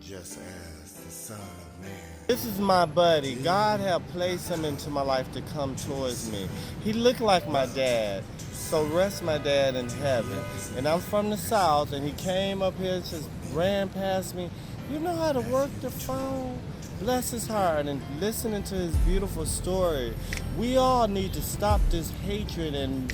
just as the Son of Man. This is my buddy. God have placed him into my life to come towards me. He looked like my dad. So rest my dad in heaven. And I'm from the South, and he came up here and just ran past me. You know how to work the phone? Bless his heart and listening to his beautiful story. We all need to stop this hatred and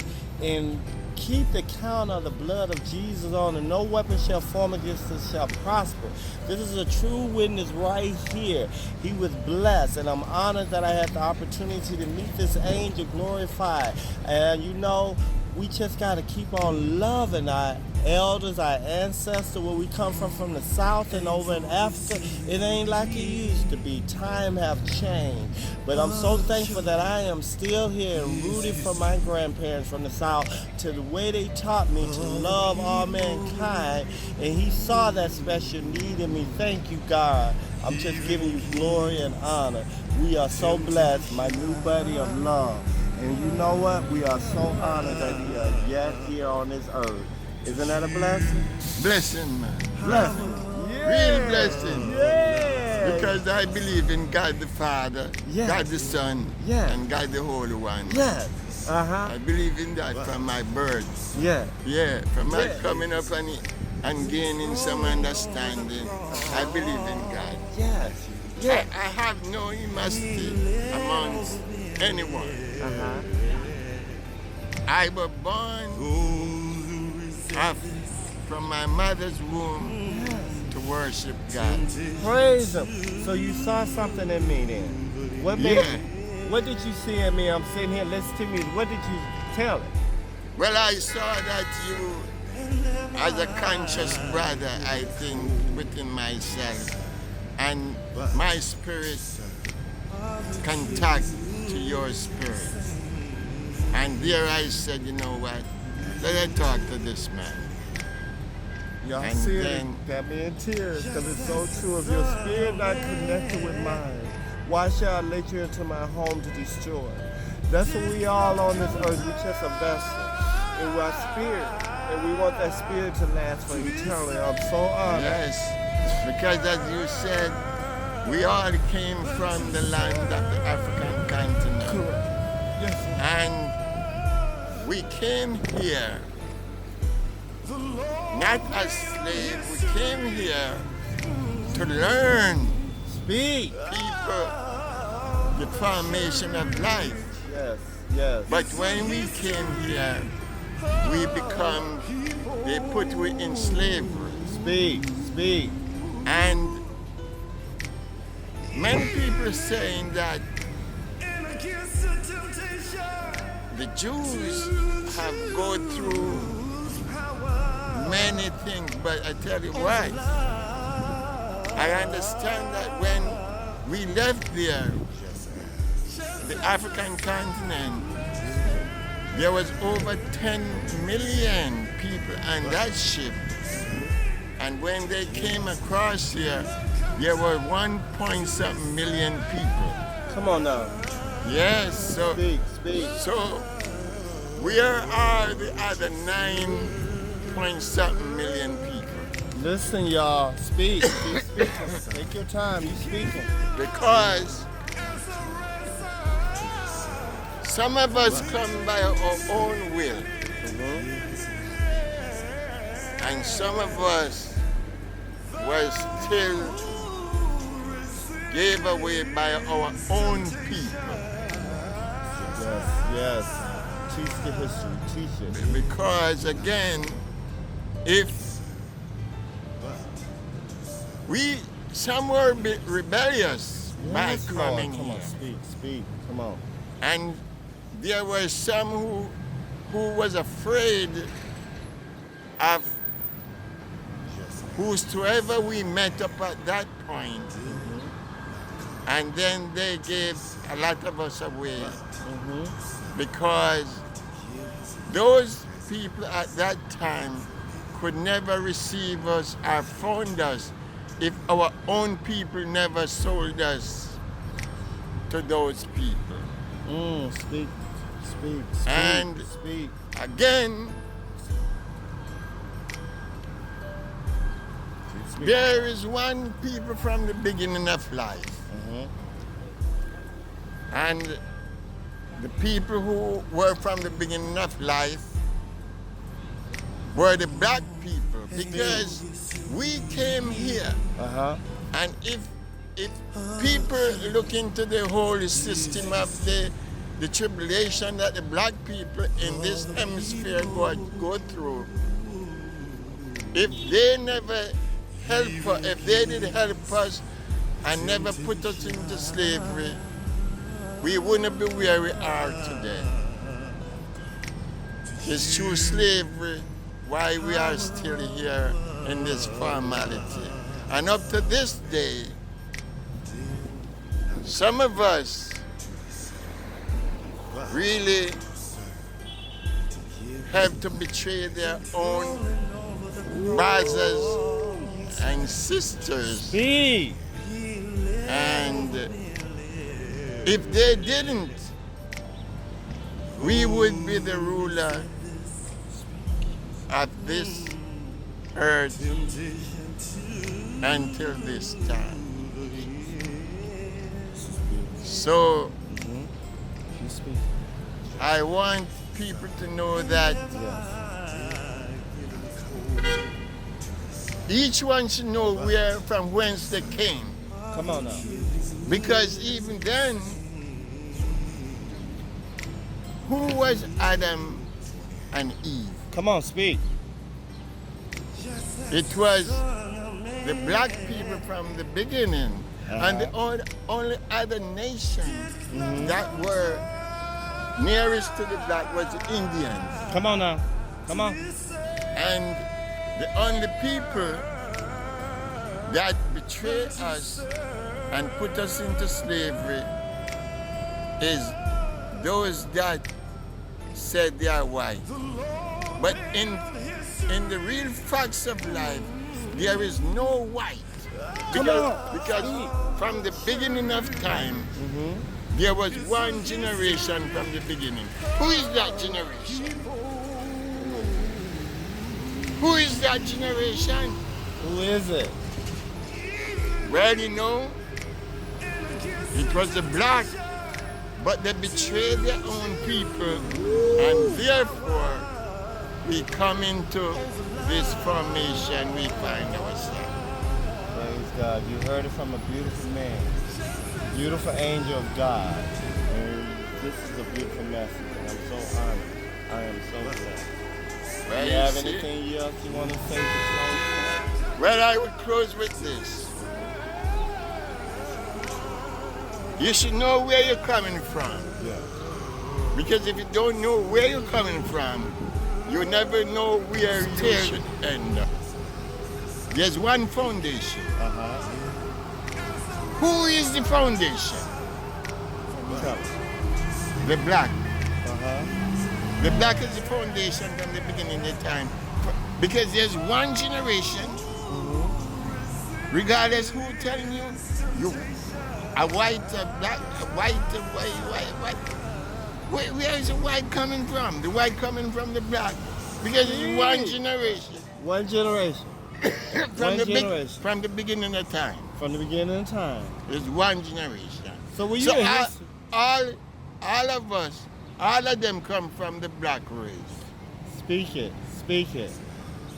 keep the count of the blood of Jesus on, and no weapon shall form against us shall prosper. This is a true witness right here. He was blessed, and I'm honored that I had the opportunity to meet this angel glorified. And you know, we just got to keep on loving our elders, our ancestors, where we come from the South and over in Africa. It ain't like it used to be. Time have changed. But I'm so thankful that I am still here and rooted for my grandparents from the South to the way they taught me to love all mankind. And he saw that special need in me. Thank you, God. I'm just giving you glory and honor. We are so blessed, my new buddy of love. And you know what? We are so honored that he is yet here on this earth. Isn't that a blessing? Blessing, man. Blessing. Yeah. Real blessing. Yeah. Because I believe in God the Father, Yes. God the Son, Yes. and God the Holy One. Yes. Uh-huh. I believe in that from my birth. Yeah. Yeah, from my Yeah. coming up and gaining some understanding. I believe in God. Yes. Yeah. I have no animosity amongst anyone. Uh-huh. I was born from my mother's womb to worship God. Praise him. So you saw something in me then. What made Yeah. What did you see in me? I'm sitting here listening to me. What did you tell it? Well, I saw that you, as a conscious brother, I think, within myself, and my spirit contact to your spirit. And there I said, you know what, let I talk to this man. Y'all And see it? then- Got me in tears because it's so true. If your spirit not connected with mine, why shall I let you into my home to destroy? That's what we all on this earth. We're just a vessel. And we're a spirit. And we want that spirit to last for eternity. I'm so honored. Yes, because as you said, we all came from the land of the African continent. Correct. Yes. And we came here not as slaves, we came here to learn Speak. people the formation of life. Yes. Yes. But when we came here, they put we in slavery. Speak. Speak. And many people saying that the Jews have gone through many things, but I tell you what, I understand that when we left there, the African continent, there was over 10 million people on that ship. And when they came across here, there were 1.7 million people. Come on now. Yes, so Speak. where are the other 9.7 million people? Listen, y'all. Speak. Keep speaking. Take your time. You speaking. Because some of us come by our own will, and some of us were still gave away by our own people. Yes. Teach the history. Teach it. Because again, if some were rebellious by Yes, Lord. coming Come on. here, Speak. Come on. and there were some who was afraid of whosoever we met up at that point, and then they gave a lot of us away because those people at that time could never receive us or found us if our own people never sold us to those people. Speak. And Speak. again, Speak. There is one people from the beginning of life. Mhm. And the people who were from the beginning of life were the black people, because we came here. Uh-huh. And if people look into the whole system of the tribulation that the black people in this hemisphere go through, if they never help us, if they did help us and never put us into slavery, we wouldn't be where we are today. It's through slavery why we are still here in this formality. And up to this day, some of us really have to betray their own brothers and sisters. Speak. And if they didn't, we would be the ruler of this earth until this time. So You speak. I want people to know that each one should know where from whence they came. Come on now. Because even then, who was Adam and Eve? Come on, speak. It was the black people from the beginning. And the only other nation that were nearest to the black was the Indians. Come on now. Come on. And the only people that betrayed us and put us into slavery is those that said they are white. But in the real facts of life, there is no white. Because from the beginning of time, there was one generation from the beginning. Who is that generation? Who is that generation? Who is it? Well, you know, it was the black, but they betrayed their own people, and therefore we come into this formation we find ourselves. Praise God. You heard it from a beautiful man. Beautiful angel of God. And this is a beautiful message, and I'm so honored. I am so blessed. Well, Do you you have see- anything else you want to say to close? Well, I would close with this. You should know where you're coming from. Yeah. Because if you don't know where you're coming from, you never know where you should end up. There's one foundation. Uh-huh. Who is the foundation? Tell us. The black. Uh-huh. The black is the foundation from the beginning of time. Because there's one generation, regardless who telling you, a white, a black, a white, a white. Where is the white coming from? The white coming from the black. Because it's one generation. One generation. From generation. from the beginning of time. From the beginning of time. It's one generation. So when you So in all, history- all of us, all of them come from the black race. Speak it. Speak it.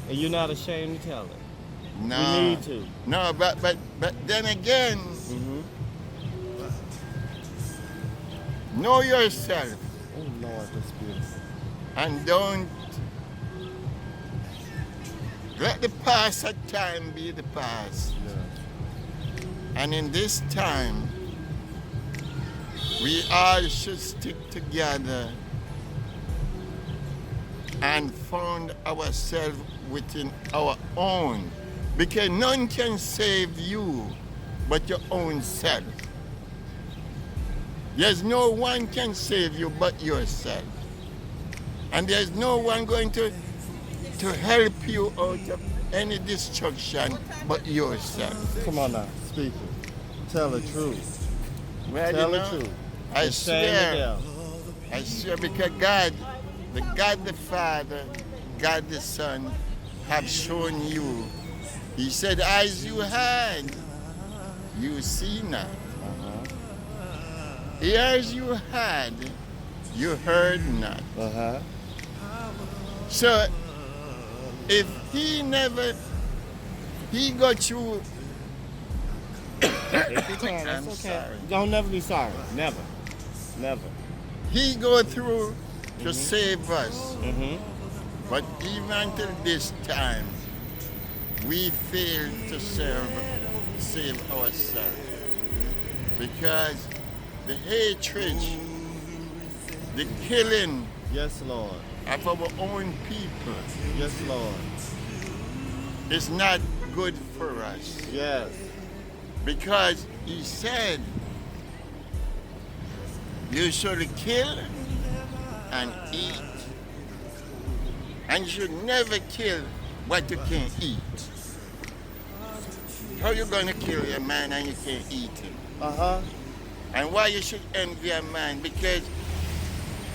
And you're not ashamed to tell it. No. We need to. No, but then again, know yourself Oh Lord, that's beautiful. and don't let the past at time be the past. Yeah. And in this time, we all should stick together and found ourselves within our own. Because none can save you but your own self. There's no one can save you but yourself. And there's no one going to help you out of any destruction but yourself. Come on now. Speak it. Tell the truth. Well, Tell you the know, truth. I And shame the swear, devil. I swear, because God the Father, God the Son, have shown you He said, eyes you had, you see not. Ears you had, you heard not. Uh-huh. So if he got through, Take your time. I'm That's okay. sorry. Don't never be sorry. Never. Never. he go through to save us. Mm-hmm. But even until this time, we fail to save ourselves. Because the hatred, the killing Yes, Lord. of our own people Yes, Lord. is not good for us. Yes. Because he said, you should kill and eat. And you should never kill what you can eat. How you gonna kill a man and you can't eat him? Uh-huh. And why you should envy a man? Because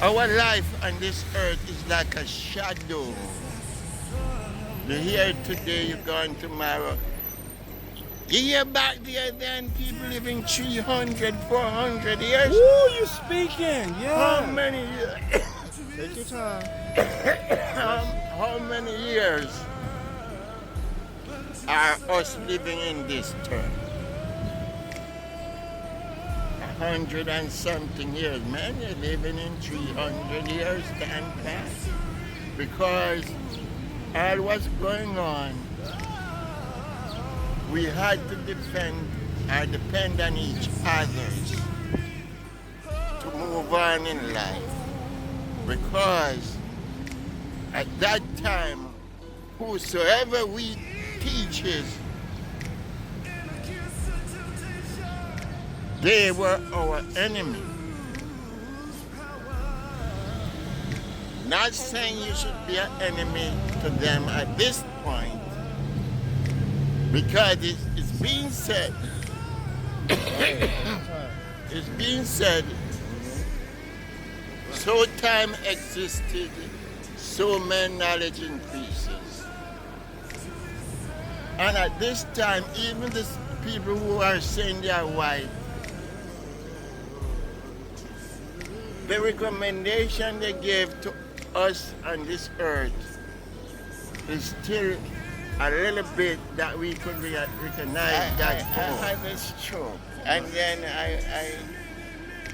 our life on this earth is like a shadow. You're here today, you're gone tomorrow. You hear back there then people living 300, 400 years? Ooh, you speaking. Yeah. How many years? Take your time. How many years are us living in this term? 100 and something years. Man, you're living in 300 years time past. Because all what's going on, we had to defend or depend on each other to move on in life. Because at that time, whosoever we teaches, they were our enemy. Not saying you should be an enemy to them at this point, because it's being said, it's being said, so time existed, so man knowledge increases. And at this time, even the people who are saying they are white, the recommendation they gave to us on this earth is still a little bit that we could recognize that I had a stroke. And then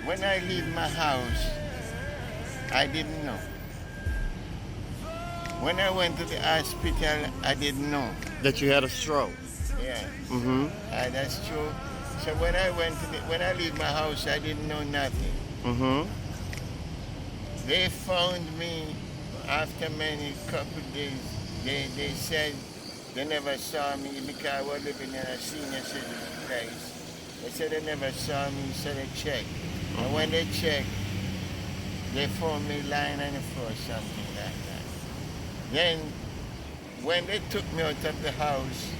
when I leave my house, I didn't know. When I went to the hospital, I didn't know. That you had a stroke. Yeah, Mm-hmm. that's true. So when I leave my house, I didn't know nothing. Mm-hmm. They found me after many couple days. They said they never saw me because I was living in a senior citizen place. They said they never saw me, so they checked. And when they checked, they found me lying on the floor, something like that. Then, when they took me out of the house,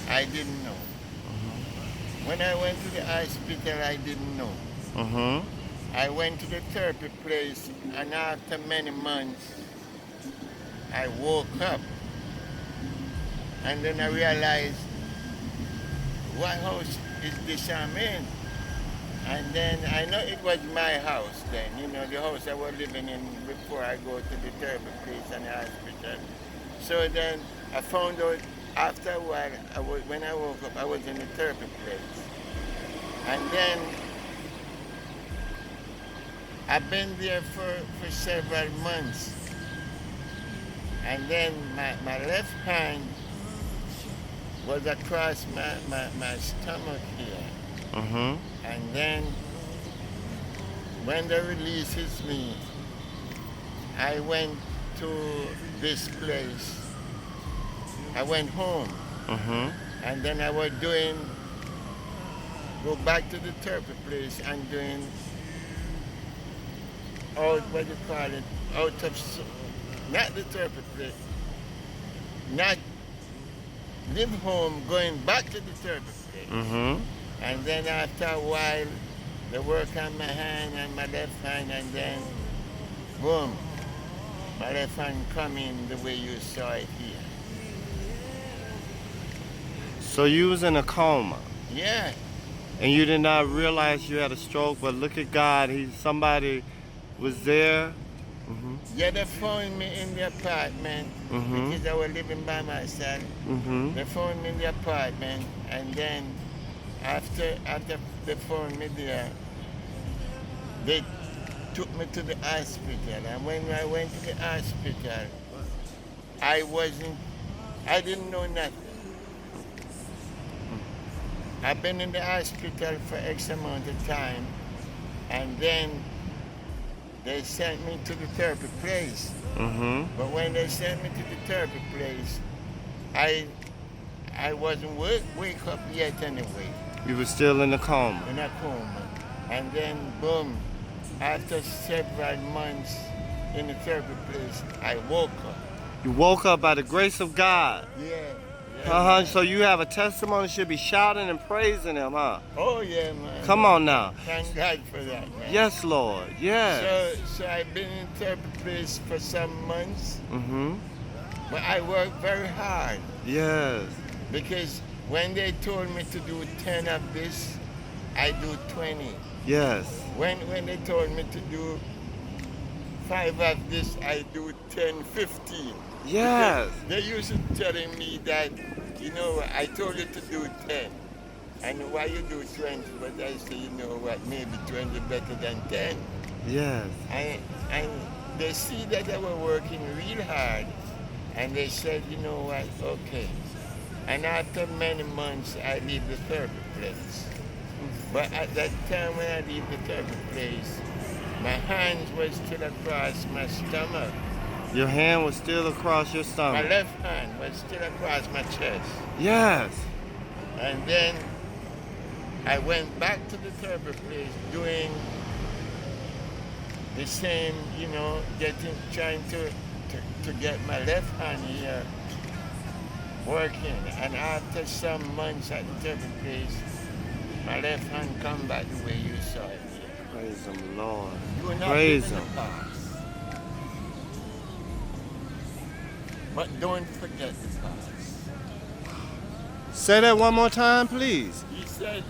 I didn't know. When I went to the hospital, I didn't know. Mm-hmm. I went to the therapy place, and after many months, I woke up. And then I realized, what house is this I'm in? And then I know it was my house then, the house I was living in before I go to the therapy place and the hospital. So then I found out after a while, when I woke up, I was in the therapy place. And then I've been there for several months. And then my left hand was across my stomach here. Mm-hmm. And then when they releases me, I went to this place. I went home. Mm-hmm. And then I was go back to the therapy place and doing out of, not the therapy place, not live home, going back to the therapy place. Mm-hmm. And then after a while, they work on my hand and my left hand, and then boom, my left hand come in the way you saw it here. So you was in a coma, Yeah. and you did not realize you had a stroke, but look at God. Somebody was there. Mhm. Yeah, they found me in the apartment Mhm. because I was living by myself. Mhm. They found me in the apartment, and then after they found me there, they took me to the hospital. And when I went to the hospital, I didn't know nothing. I've been in the hospital for X amount of time, and then they sent me to the therapy place. Mhm. But when they sent me to the therapy place, I wasn't wake up yet anyway, You were still in the coma. in a coma. And then boom, after several months in the therapy place, I woke up. You woke up by the grace of God. Yeah. So you have a testimony. Should be shouting and praising Him, huh? Oh yeah, man. Come on now. Thank God for that, man. Yes, Lord. Yes. So I've been in therapy place for some months, Mhm. but I worked very hard Yes. because when they told me to do 10 of this, I do 20. Yes. When they told me to do 5 of this, I do 10, 15. Yes. They used to telling me that, I told you to do 10. And why you do 20? But I say, you know what, maybe 20 better than 10. Yes. And they see that I was working real hard. And they said, you know what, okay. And after many months, I leave the therapy place. But at that time when I leave the therapy place, my hands were still across my stomach. Your hand was still across your My stomach. left hand was still across my chest. Yes. And then I went back to the therapy place doing the same, trying to get my left hand here working. And after some months at the therapy place, my left hand come back the way you saw it. Praise Him, Lord. You will not Praise live in Him. the past. But don't forget the past. Say that one more time, please. He said,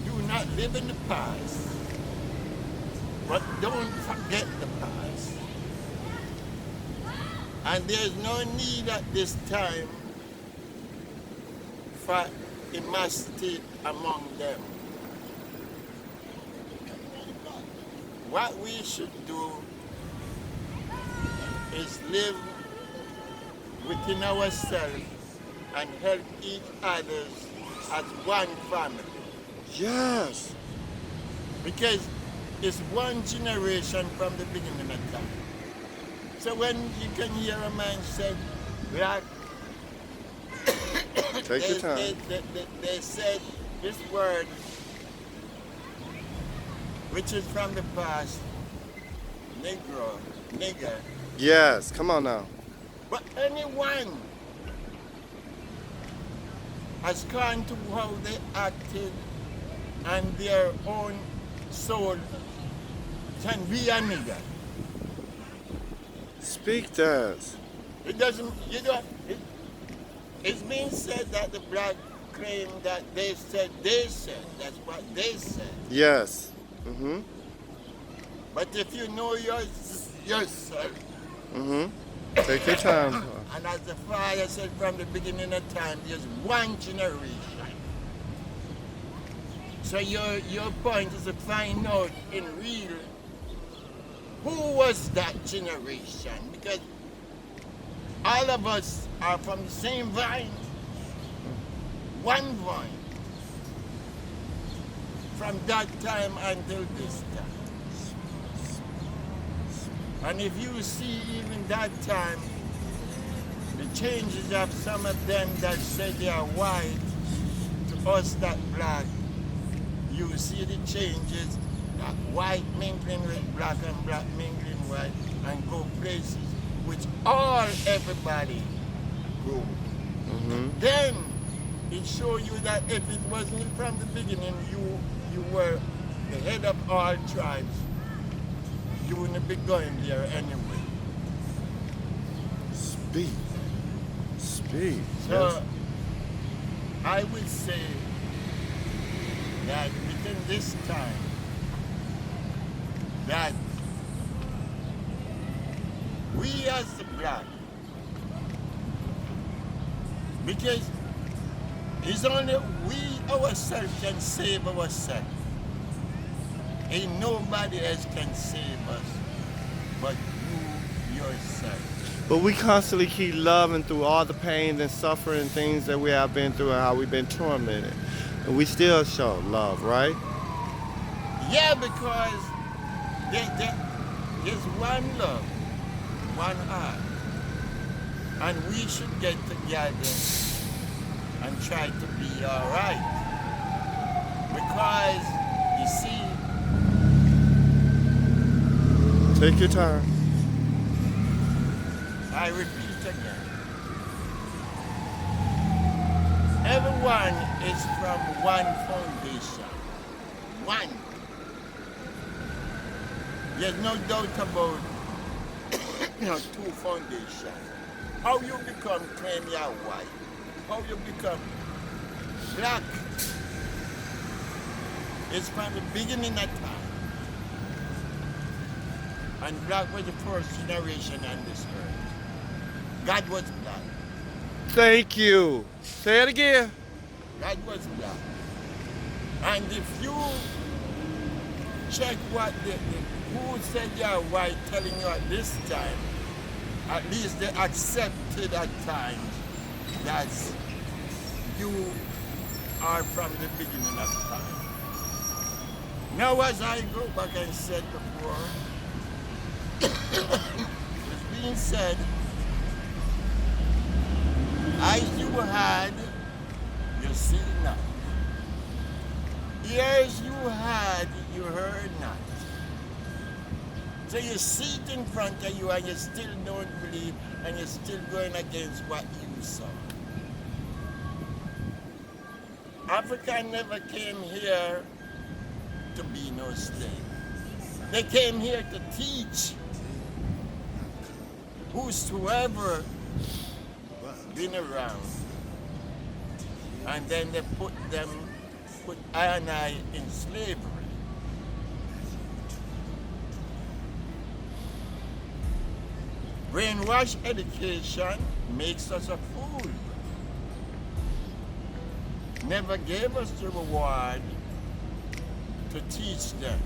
do not live in the past, but don't forget the past. And there's no need at this time for immodesty among them. What we should do is live within ourselves and help each other as one family. Yes. Because it's one generation from the beginning of time. So when you can hear a man say, black, Take your time. They said this word, which is from the past, Negro, nigger. Yes. Come on now. But anyone has gone to how they acted and their own soul can be a nigger. Speak that. It doesn't, it's been said that the black claim that they said, that's what they said. Yes. Mhm. But if you know yourself, Mhm. Take your time. and as the Father said from the beginning of time, there's one generation. So your point is to find out in real who was that generation, because all of us are from the same vine, one vine, from that time until this time. And if you see even that time, the changes of some of them that say they are white to us that black, you see the changes, that white mingling with black and black mingling white, and go places which everybody go. Mhm. Then it show you that if it wasn't from the beginning, you were the head of all tribes, you wouldn't be going there anyway. Speak. Speak. So I would say that within this time, that we as the black, because it's only we ourselves can save ourselves. Ain't nobody else can save us but you yourself. But we constantly keep loving through all the pain and suffering and things that we have been through and how we've been tormented. And we still show love, right? Yeah, because there's one love, one heart. And we should get together and try to be all right. Because, you see, take your time. I repeat again. Everyone is from one foundation. One. There's no doubt about two foundations. How you become claim you're white. How you become black. It's from the beginning of time. And black was the first generation on this earth. God was black. Thank you. Say it again. God was black. And if you check what who said you're white telling you at this time, at least they accepted at times that you are from the beginning of time. Now as I go back and said before, it's being said, eyes you had, you see not. Ears you had, you heard not. So you see it in front of you and you still don't believe and you're still going against what you saw. Africa never came here to be no slave. They came here to teach whosoever been around. And then they put I and I in slavery. Brainwash education makes us a fool. Never gave us the reward to teach them.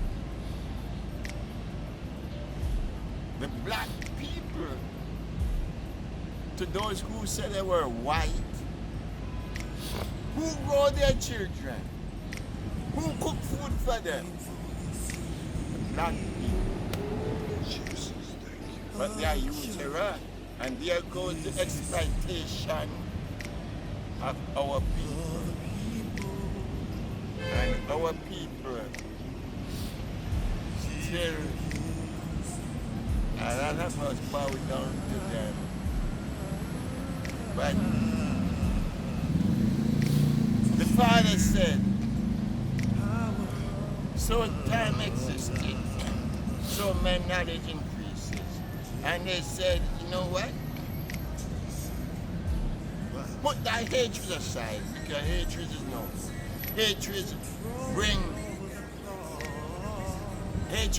The black people, to those who said they were white, who grow their children? Who cook food for them? The black people. But they are usurer, and there goes the exploitation of our people. And our people still, a lot of us bow down to them. But the Father said, so time existed, so my knowledge increases. And they said, you know what? Put thy hatred aside, because hatred is no. Hatred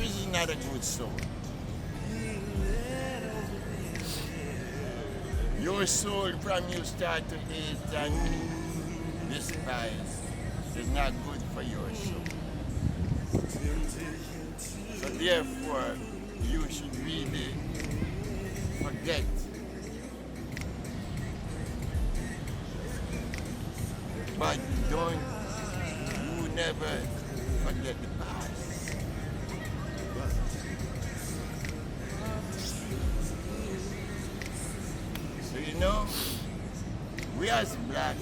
is not a good soul. Your soul from you start to hate and despise is not good for your soul. So therefore, you should really forget. But you never forget the past. So you know, we as black,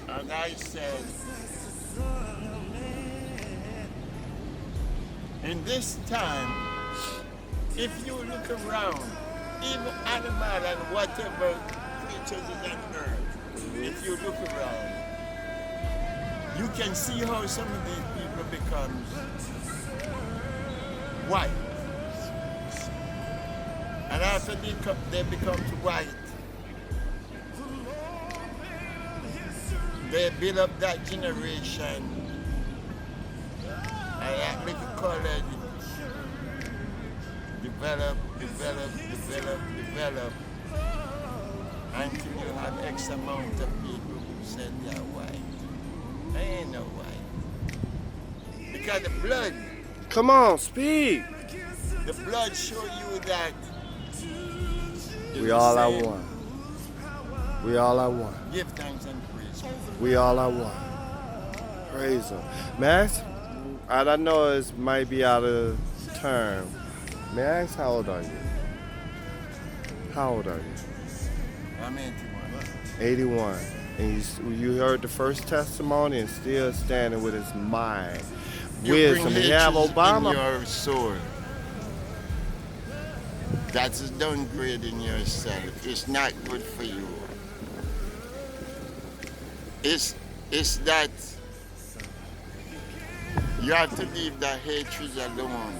and I said, in this time, if you look around, even animal and whatever creatures is on earth, if you look around, you can see how some of these people become white. And after they become white, they build up that generation. And that little college develop, until you have X amount of people who said they're white. They ain't no white. Because the blood Speak. The blood show you that We all are one. We all are one. Give thanks and praise. We all are one. Praise Him. Max, I know it might be out of term. Max, how old are you? How old are you? I'm 81. 81. And you heard the first testimony and still standing with his mind. You Wisdom. bring You have hatred Obama. in your soul. That's a downgrade in yourself. It's not good for you. It's that you have to leave that hatred alone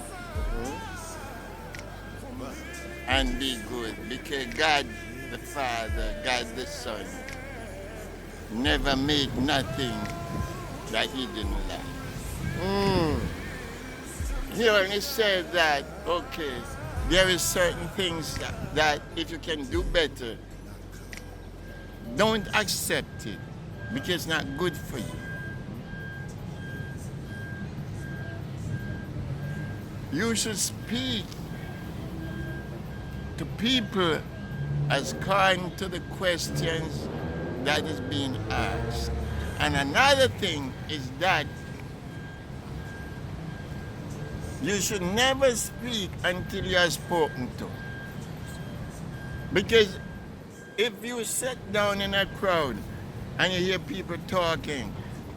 and be good, because God the Father, God the Son never made nothing that He didn't like. He only said that, okay, there is certain things that if you can do better, don't accept it, because it's not good for you. You should speak to people as according to the questions that is being asked. And another thing is that you should never speak until you are spoken to. Because if you sit down in a crowd and you hear people talking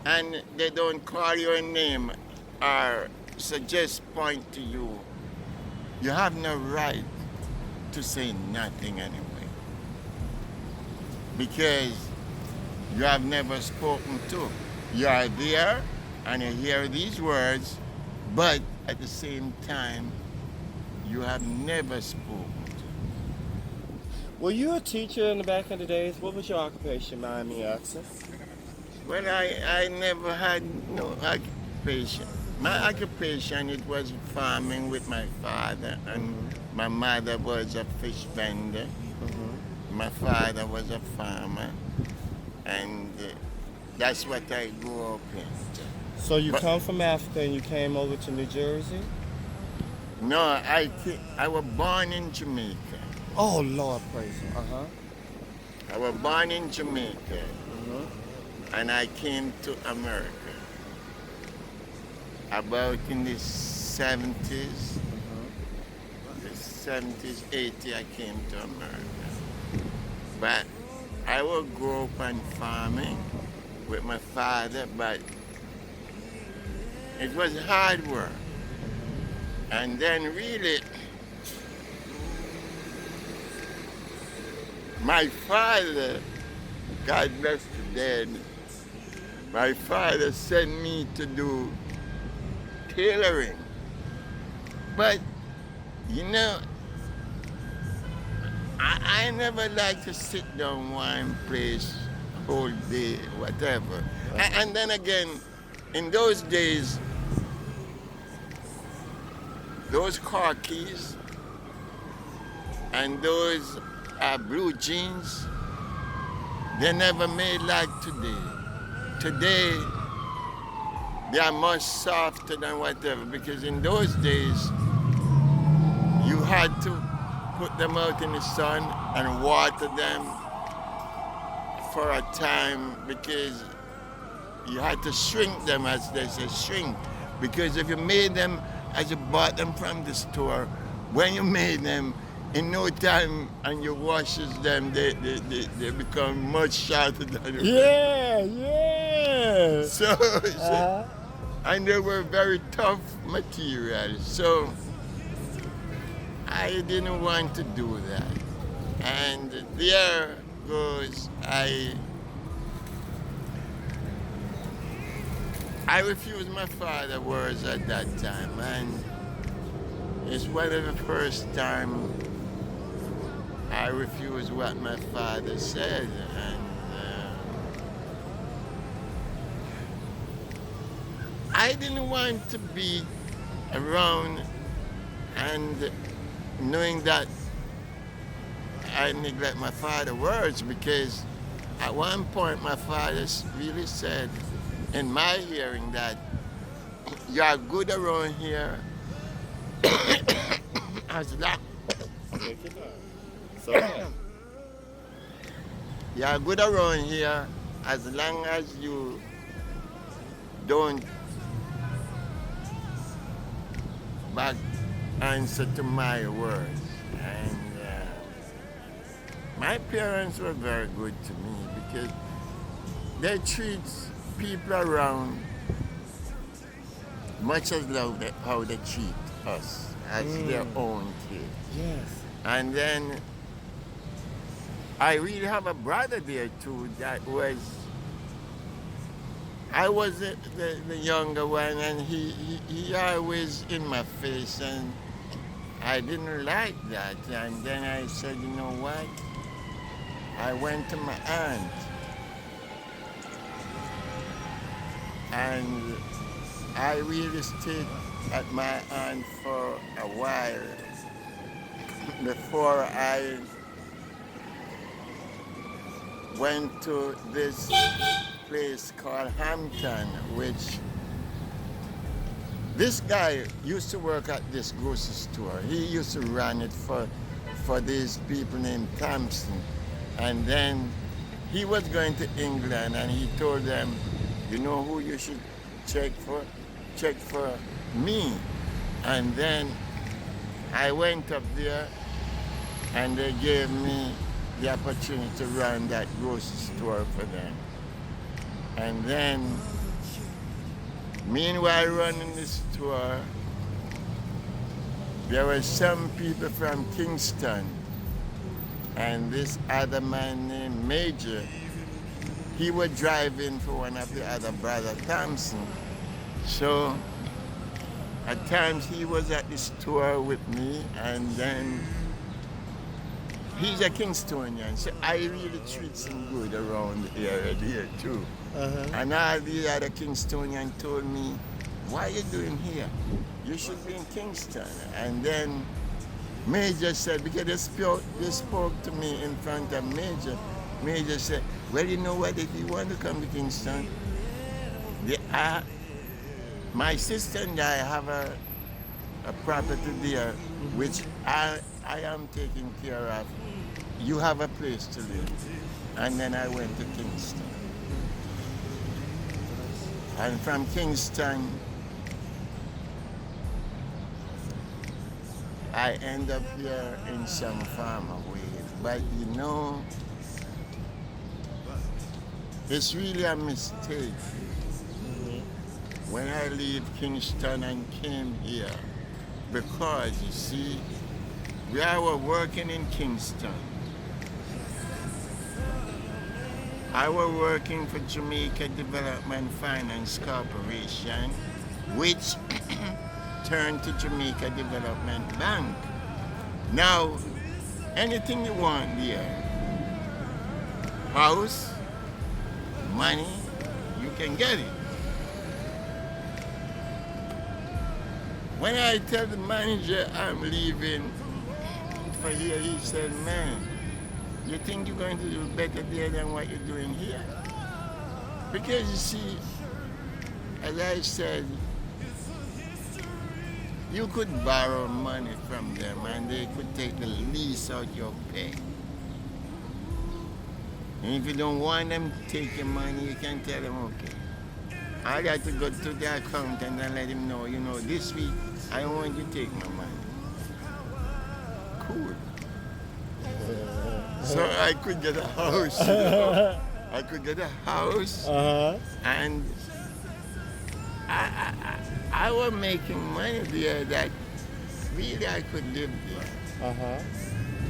and they don't call your name or suggest point to you, you have no right to say nothing anyway. Because you have never spoken to. You are there and you hear these words, but at the same time, you have never spoken to. Were you a teacher in the back of the days? What was your occupation, mind me asking? Well, I never had no occupation. My occupation, it was farming with my father, and my mother was a fish vendor. My father was a farmer, and that's what I grew up in. So you come from Africa and you came over to New Jersey? No, I was born in Jamaica. Oh, Lord, praise Him. I was born in Jamaica, and I came to America about in the 70s. The 70s, 80s, I came to America. But I would grow up on farming with my father, but it was hard work. And then really, my father, God bless the dead, my father sent me to do tailoring. But, you know, I never like to sit down one place whole day, whatever. And then again, in those days, those khakis and those blue jeans, they never made like today. Today, they are much softer than whatever, because in those days, you had to put them out in the sun and water them for a time, because you had to shrink them, as they say, shrink. Because if you made them as you bought them from the store, when you made them, in no time, and you washes them, they become much shorter than Yeah. So, and they were very tough material. So I didn't want to do that. And there goes, I refused my father's words at that time, and it's one of the first time I refused what my father said, and I didn't want to be around and knowing that I neglect my father's words, because at one point my father really said in my hearing that you are good around here as long you are good around here as long as you don't back answer to my words. And my parents were very good to me because they treat people around much as how they treat us as their own kids. Yes. And then I really have a brother there too that was, I was the younger one, and he always in my face, and I didn't like that. And then I said, you know what? I went to my aunt, and I really stayed at my aunt for a while before I went to this place called Hampton, which this guy used to work at this grocery store. He used to run it for these people named Thompson. And then he was going to England, and he told them, you know who you should check for? Check for me. And then I went up there, and they gave me the opportunity to run that grocery store for them. And then, meanwhile running the store, there were some people from Kingston, and this other man named Major, he was driving for one of the other brother Thompson. So at times he was at the store with me, and then he's a Kingstonian, so I really treat him good around the area there too. And all the other Kingstonians told me, what are you doing here? You should be in Kingston. And then Major said, because they spoke to me in front of Major. Major said, well, you know what, if you want to come to Kingston, my sister and I have a property there, which I am taking care of. You have a place to live. And then I went to Kingston. And from Kingston, I end up here in some farmer way. But you know, it's really a mistake when I leave Kingston and came here. Because you see, we were working in Kingston. I was working for Jamaica Development Finance Corporation, which turned to Jamaica Development Bank. Now, anything you want there, house, money, you can get it. When I tell the manager I'm leaving for here, he said, man, you think you're going to do better there than what you're doing here? Because you see, as I said, you could borrow money from them and they could take the least out your pay. And if you don't want them to take your money, you can tell them, okay, I got to go to the accountant and let him know, you know, this week I want you to take my money. Cool. So I could get a house, you know. I could get a house, and I was making money there that really I could live there.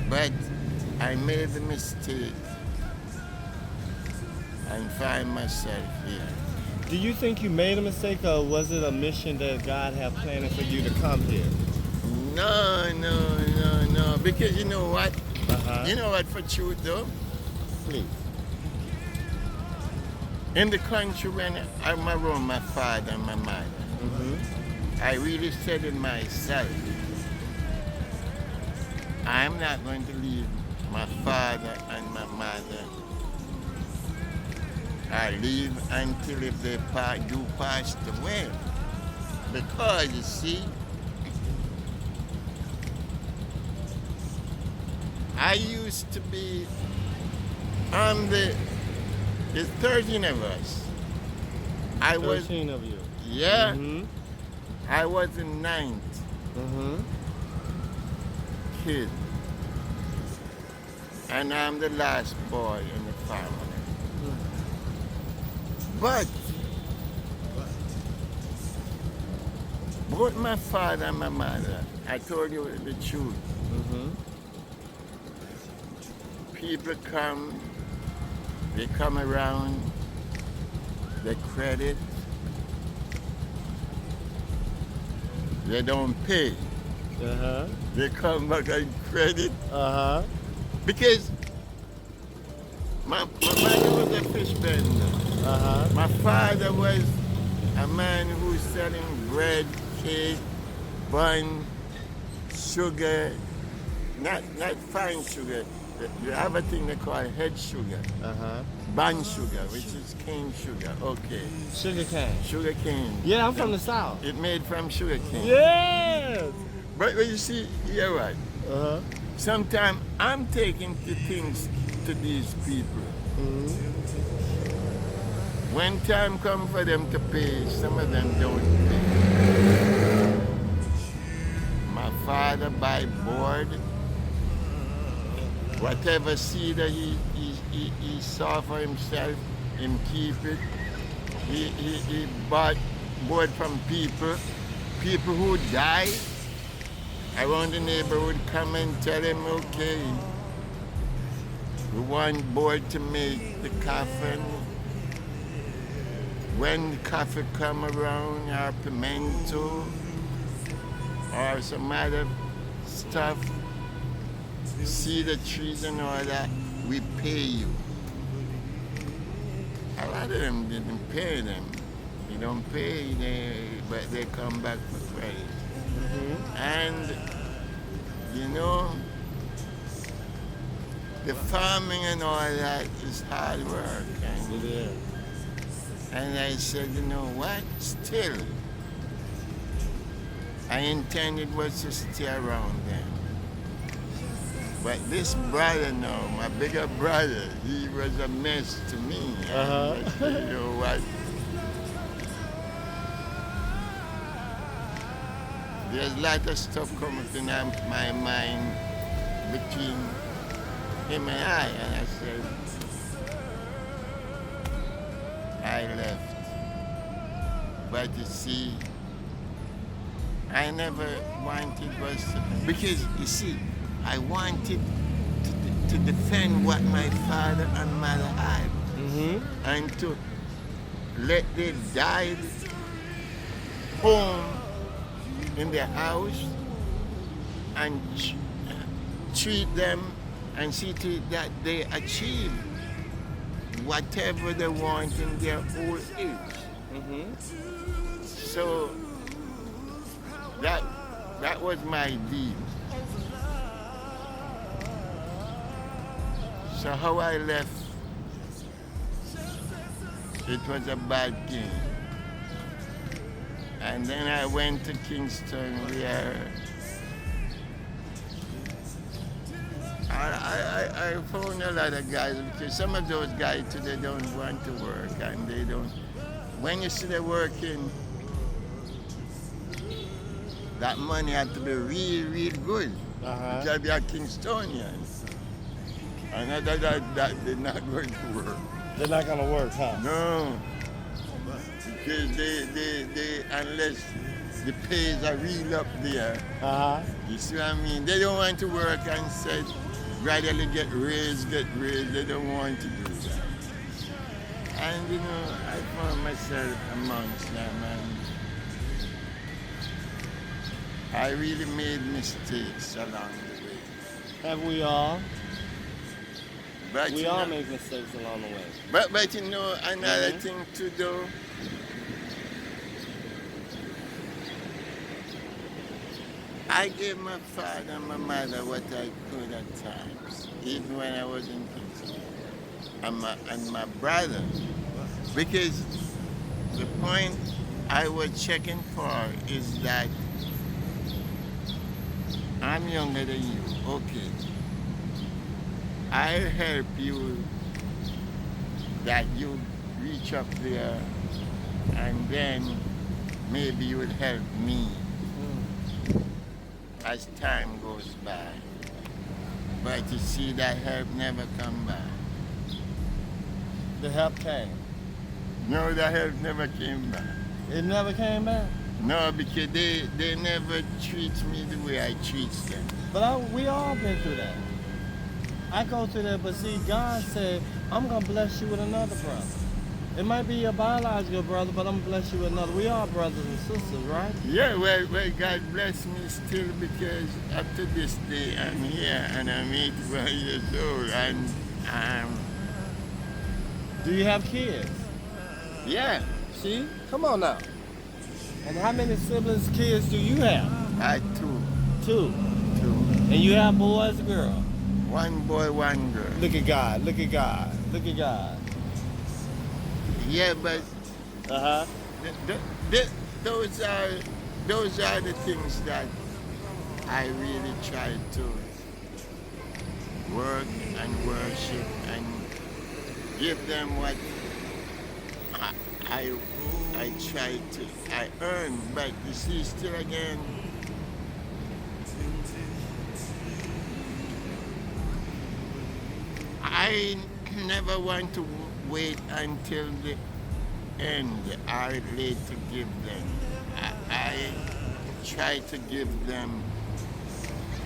But I made the mistake and find myself here. Do you think you made a mistake, or was it a mission that God had planned for you to come here? No. Because you know what? You know what, for truth though? Please. In the country when I'm around my father and my mother, I really said in myself, I'm not going to leave my father and my mother. I leave until if they do pass away. Because you see, I used to be on there's 13 of us. I was 13 of you. Yeah. Mm-hmm. I was the ninth kid. And I'm the last boy in the family. But both my father and my mother, I told you the truth. People come, they come around, they credit, they don't pay. They come back and credit. Because my mother was a fish vendor. My father was a man who was selling bread, cake, bun, sugar, not fine sugar. You have a thing they call head sugar. Bun sugar, which is cane sugar. Okay. Sugar cane. Sugar cane. Yeah, I'm from the South. It made from sugar cane. Yes. But you see, you're right. Sometimes I'm taking the things to these people. When time comes for them to pay, some of them don't pay. My father buy board. Whatever seed that he saw for himself, him keep it. He bought board from people who died. Around the neighborhood come and tell him, okay, we want board to make the coffin. When the coffin come around, or pimento, or some other stuff, see the trees and all that, we pay you. A lot of them didn't pay them. They don't pay, but they come back for credit. And, you know, the farming and all that is hard work. And I said, you know what, still, I intended was to stay around them. But this brother now, my bigger brother, he was a mess to me. And you know what? There's a lot of stuff coming to my mind between him and I said, I left. But you see, I never wanted was to, because you see, I wanted to defend what my father and mother had, and to let them die home in their house and treat them and see to it that they achieve whatever they want in their old age. So that was my deal. So how I left, it was a bad thing. And then I went to Kingston where I found a lot of guys, because some of those guys today don't want to work, and they don't. When you see them working, that money had to be real, real good. You gotta be a Kingstonian. And other than that, they're not going to work. They're not gonna work, huh? No. Because they unless the pays are real up there. You see what I mean? They don't want to work and say, gradually get raised. They don't want to do that. And you know, I found myself amongst them, and I really made mistakes along the way. Have we all? But We you all know, make mistakes along the way. but you know, another Mhm. thing to do, I gave my father and my mother what I could at times, even when I was in prison, and my brother, because the point I was checking for is that I'm younger than you. Okay, I'll help you that you reach up there, and then maybe you will help me as time goes by. But you see, that help never come by. The help came. No, that help never came by. It never came back. No, because they never treat me the way I treat them. But we all been through that. I go through that, but see, God said, I'm going to bless you with another brother. It might be your biological brother, but I'm going to bless you with another. We are brothers and sisters, right? Yeah, well, God bless me still, because up to this day I'm here and I'm 81 years old, and Do you have kids? yeah, See? Come on now. And how many siblings, kids do you have? I two. Two. And you have boys, girls? One boy, one girl. Look at God. Look at God. Look at God. Yeah, but Uh-huh. those are the things that I really try to work and worship and give them what I try to I earn. But you see, still again, I never want to wait until the end hour late to give them. I try to give them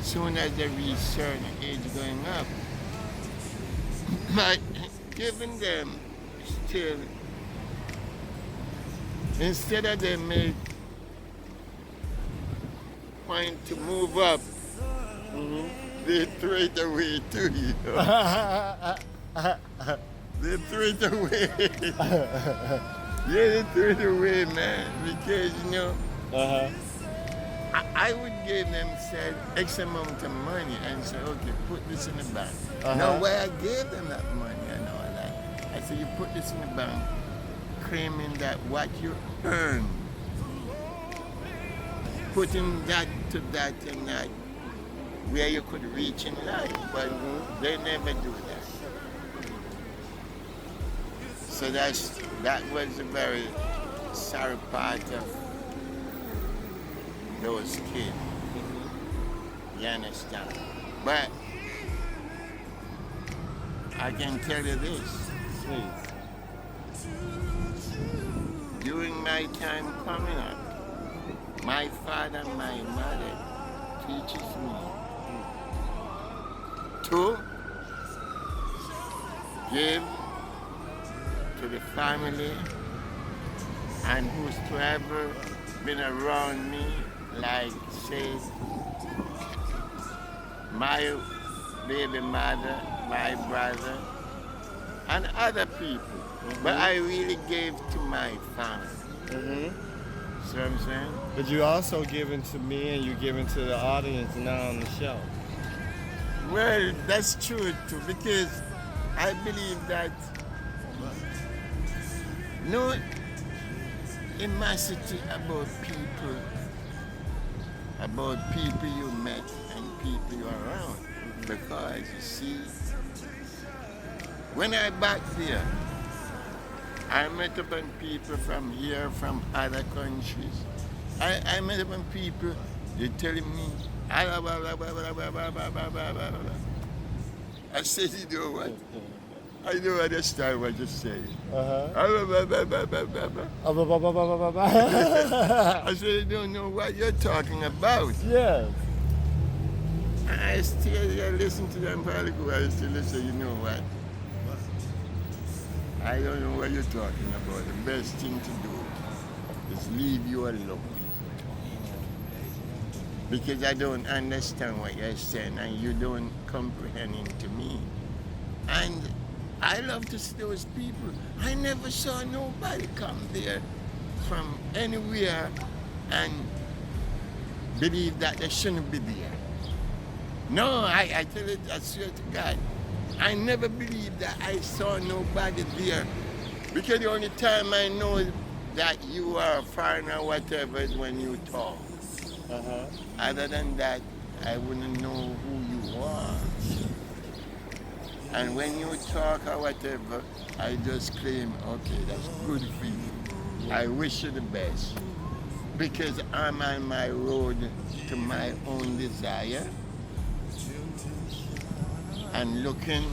soon as they reach certain age going up. But giving them still, instead of them make point to move up, they throw it away to you. They threw it away. Yeah, they threw it away, man. Because, you know, Uh-huh. I would give them, said, X amount of money and say, okay, put this in the bank. Uh-huh. Now, why I gave them that money and all that, I said, you put this in the bank, claiming that what you earn, putting that to that and that, where you could reach in life, but they never do that. So that was a very sorry part of those kids. You understand? But I can tell you this. Please. During my time coming up, my father and my mother teaches me to give to the family and whosoever been around me, like say my baby mother, my brother, and other people. But I really gave to my family. Mm-hmm. See what I'm saying? But you also giving to me and you giving to the audience now on the show. Well, that's true too, because I believe that no immensity about people you met and people you're around. Because you see, when I back there, I met up with people from here, from other countries. I met up with people, they're telling me, blah, blah, blah, blah, blah, blah, blah, blah, blah, blah, blah, blah. I said, you know what? I don't understand what you're saying. I said, I don't know what you're talking about. Yes. I still listen to them probably go, I still listen, you know what? I don't know what you're talking about. The best thing to do is leave you alone. Because I don't understand what you're saying and you don't comprehend it to me. And I love to see those people. I never saw nobody come there from anywhere and believe that they shouldn't be there. No, I tell it, I swear to God, I never believed that I saw nobody there. Because the only time I know that you are a foreigner or whatever is when you talk. Uh-huh. Other than that, I wouldn't know who you are. And when you talk or whatever, I just claim, okay, that's good for you. I wish you the best. Because I'm on my road to my own desire and looking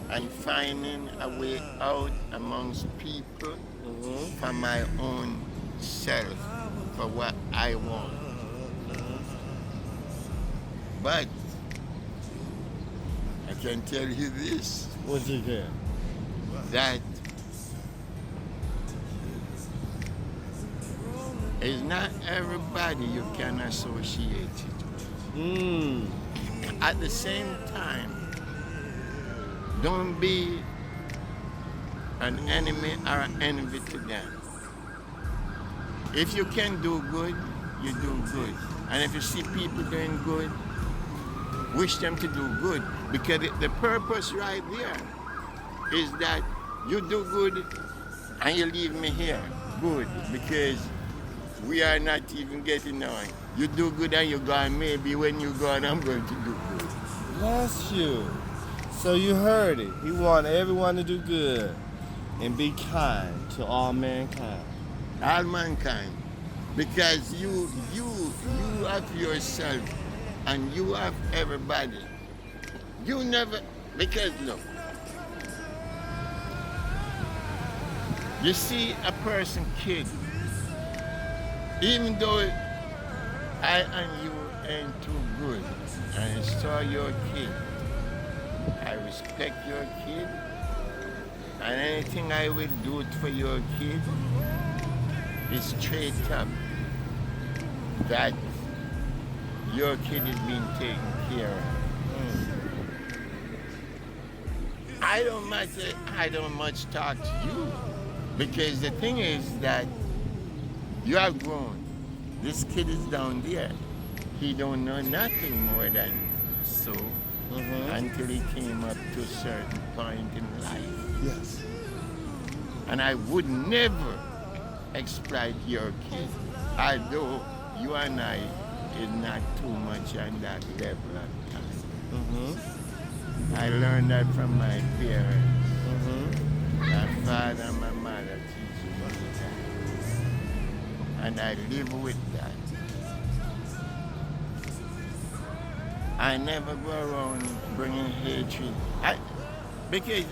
and finding a way out amongst people for my own self, for what I want. But I can tell you this, What you get? that it's not everybody you can associate it with. At the same time, don't be an enemy or an envy to them. If you can do good, you do good. And if you see people doing good, wish them to do good. Because the purpose right there is that you do good and you leave me here. Good. Because we are not even getting on. You do good and you're gone. Maybe when you're gone, I'm going to do good. Bless you. So you heard it. He wanted everyone to do good and be kind to all mankind. All mankind. Because you have yourself and you have everybody. You never, because look, you see a person kid, even though I and you ain't too good, and I saw your kid, I respect your kid, and anything I will do for your kid is straight up that your kid is being taken care of. I don't much talk to you, because the thing is that you are grown. This kid is down there. He don't know nothing more than so until he came up to a certain point in life. Yes. And I would never exploit your kid, although you and I is not too much on that level of time. I learned that from my parents. My father and my mother teach me that. And I live with that. I never go around bringing hatred. Because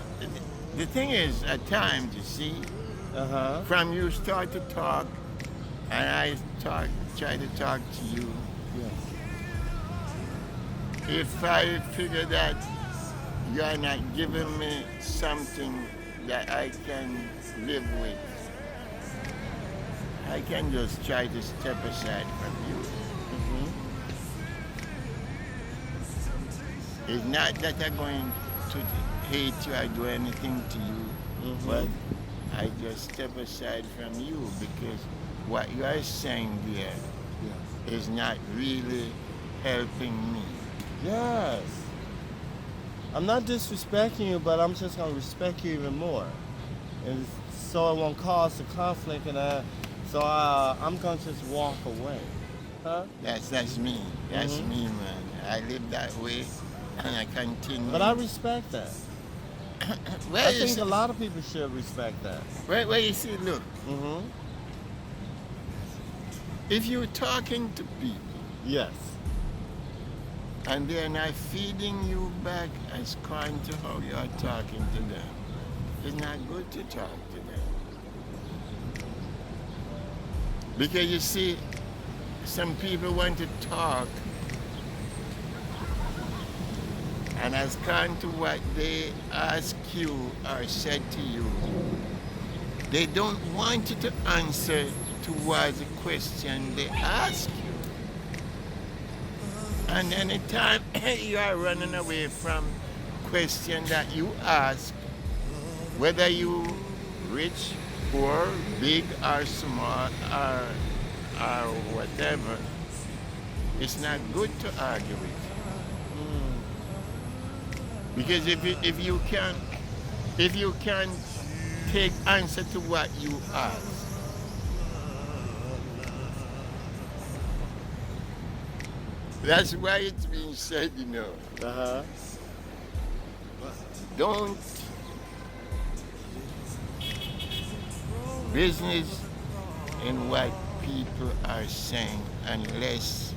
the thing is, at times, you see, from you start to talk, and I try to talk to you. If I figure that you are not giving me something that I can live with, I can just try to step aside from you. It's not that I'm going to hate you or do anything to you, but I just step aside from you because what you are saying there is not really helping me. Yes. I'm not disrespecting you, but I'm just going to respect you even more. And so it won't cause the conflict, and I'm going to just walk away. Huh? That's me. That's me, man. I live that way, and I continue. But I respect that. I think a lot of people should respect that. Where you see, look, if you're talking to people, Yes. and they're not feeding you back as kind to how you're talking to them, it's not good to talk to them. Because you see, some people want to talk, and as kind to what they ask you or said to you, they don't want you to answer towards the question they ask you. And anytime you are running away from question that you ask, whether you rich, poor, big or small or whatever, it's not good to argue with. Because if you can take answer to what you ask, that's why it's being said, Uh-huh. don't business in what people are saying unless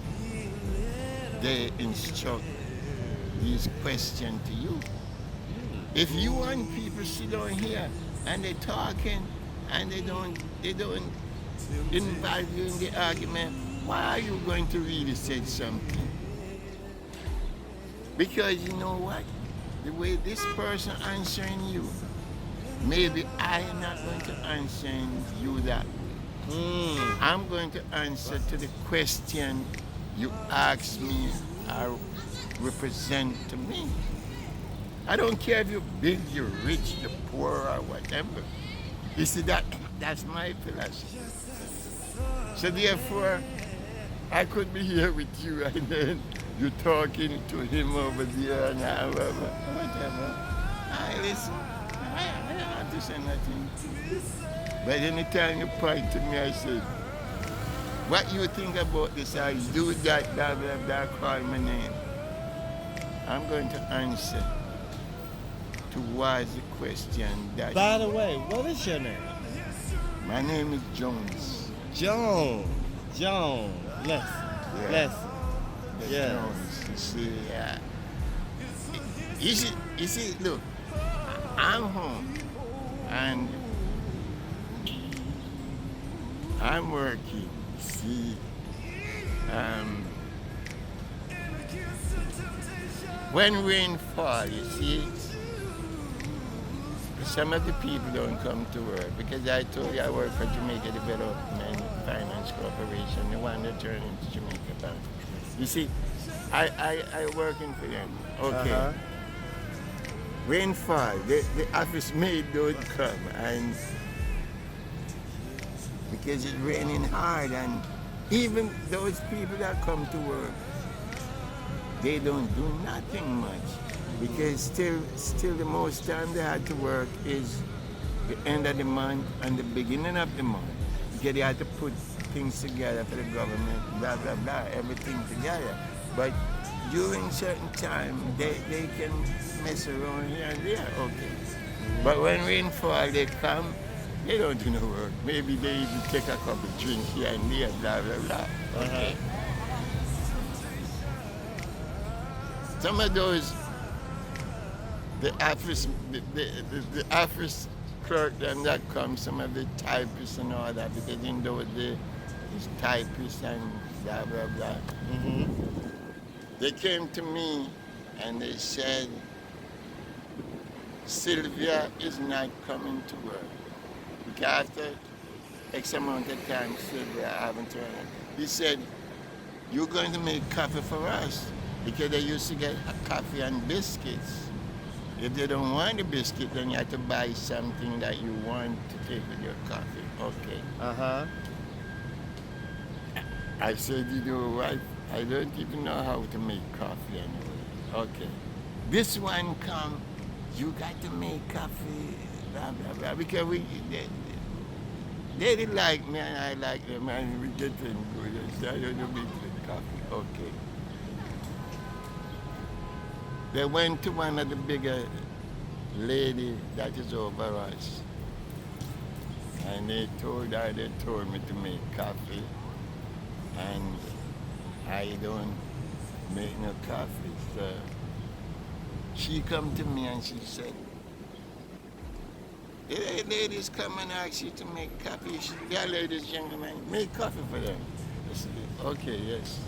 they instruct these questions to you. If you want people sit down here and they're talking and they don't involve you in the argument, why are you going to really say something? Because you know what? The way this person answering you, maybe I am not going to answer you that way. I'm going to answer to the question you ask me or represent to me. I don't care if you're big, you're rich, you're poor, or whatever. You see, that's my philosophy. So therefore, I could be here with you and then you're talking to him over there and whatever. Listen, I don't have to say nothing. But anytime you point to me, I say, what you think about this, I do that, blah, blah, blah, call my name. I'm going to answer towards the question that... By the way, what is your name? My name is Jones. Jones. Les. Yeah. Jones. You see, look, I'm home and I'm working. See, when rain fall, you see, some of the people don't come to work because I told you I work for Jamaica Development Finance Corporation. They want to turn into Jamaica Bank. You see, I working for them. Okay. Uh-huh. Rainfall, the office maid don't come, and because it's raining hard, and even those people that come to work, they don't do nothing much. Because still the most time they had to work is the end of the month and the beginning of the month. Because they had to put things together for the government, blah, blah, blah, everything together. But during certain time, they can mess around here and there, okay. But when rainfall, they come, they don't do no work. Maybe they even take a couple of drinks here and there, blah, blah, blah, okay. Some of those, the office clerk them that come, some of the typists and all that, because in those days, it's typists and blah, blah, blah. They came to me and they said, Sylvia is not coming to work. Because after X amount of time, Sylvia, I haven't heard her. He said, you're going to make coffee for us. Because they used to get coffee and biscuits. If they don't want the biscuit, then you have to buy something that you want to take with your coffee. Okay. Uh-huh. I said, you know what? I don't even know how to make coffee anyway. Okay. This one come, you got to make coffee, blah, blah, blah. Because they didn't like me and I like them and we get them good. I said, I don't know make coffee. Okay. They went to one of the bigger lady that is over us. And they told me to make coffee. And I don't make no coffee. So she come to me and she said, hey, ladies come and ask you to make coffee. Yeah, ladies, gentlemen, make coffee for them. I said, okay, yes.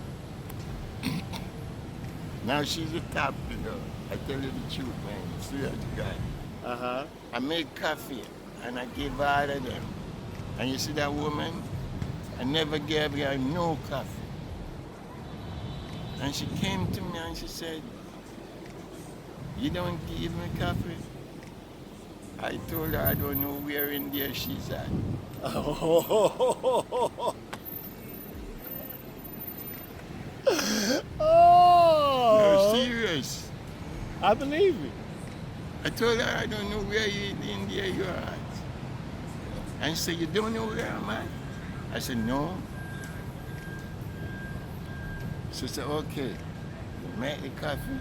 Now she's the top, you know. I tell you the truth, man. Swear to God. Uh-huh. I make coffee and I give all of them. And you see that woman? I never gave her no coffee. And she came to me and she said, You don't give me coffee? I told her I don't know where in there she's at. Oh. No, serious. I believe you. I told her I don't know where in there you're at. And she said, you don't know where I'm at? I said, no. She said, okay, make the coffee.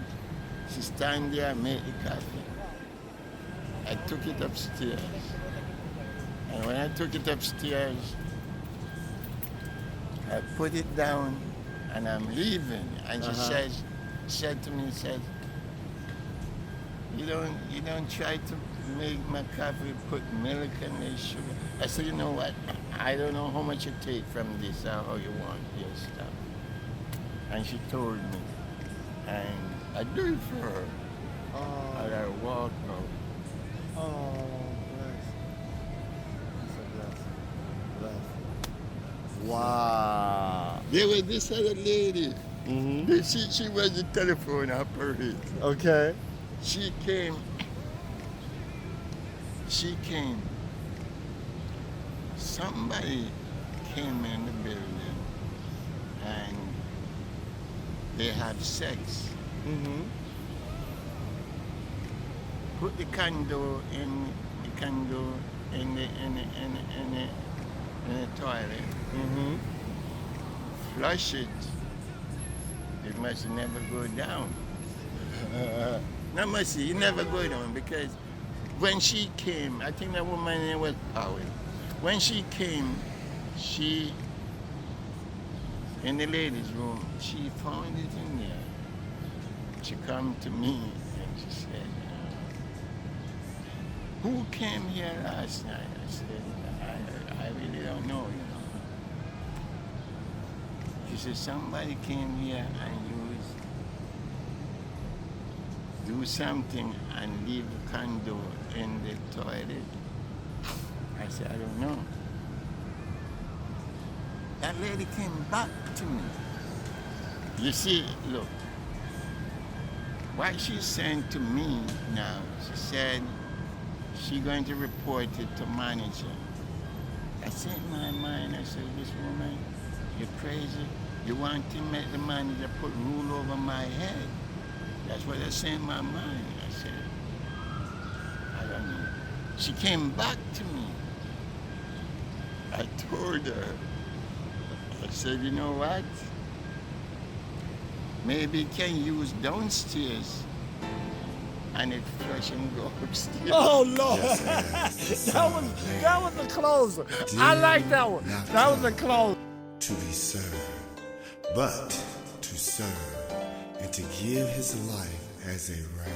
She stand there, make the coffee. I took it upstairs. And when I took it upstairs, I put it down and I'm leaving. And she said to me, you don't try to make my coffee, put milk and the sugar. I said, you know what? I don't know how much you take from this or how you want your stuff. And she told me. And I do it for her. Oh, And I walk out. oh, bless. That's a bless. Wow. There was this other lady. Mm-hmm. She was the telephone operator. Okay. She came. Somebody came in the building and they had sex. Mm-hmm. Put the candle in the toilet. Mm-hmm. Flush it. It must never go down. Not must it never go down because when she came, I think that woman's name was Powell. When she came, in the ladies' room, she found it in there. She come to me and she said, who came here last night? I said, I really don't know, you know. She said, somebody came here and do something and leave the candle in the toilet. I said, I don't know. That lady came back to me. You see, look, what she sent to me now, she said she's going to report it to manager. I said in my mind, I said, this woman, you're crazy. You want to make the manager put rule over my head. That's what I said in my mind. I said, I don't know. She came back to me. I told her, I said, you know what? Maybe you can use downstairs and it flush and go upstairs. Oh Lord, that was the closer. I like that one. That was the closer. To be served, but to serve and to give his life as a ransom.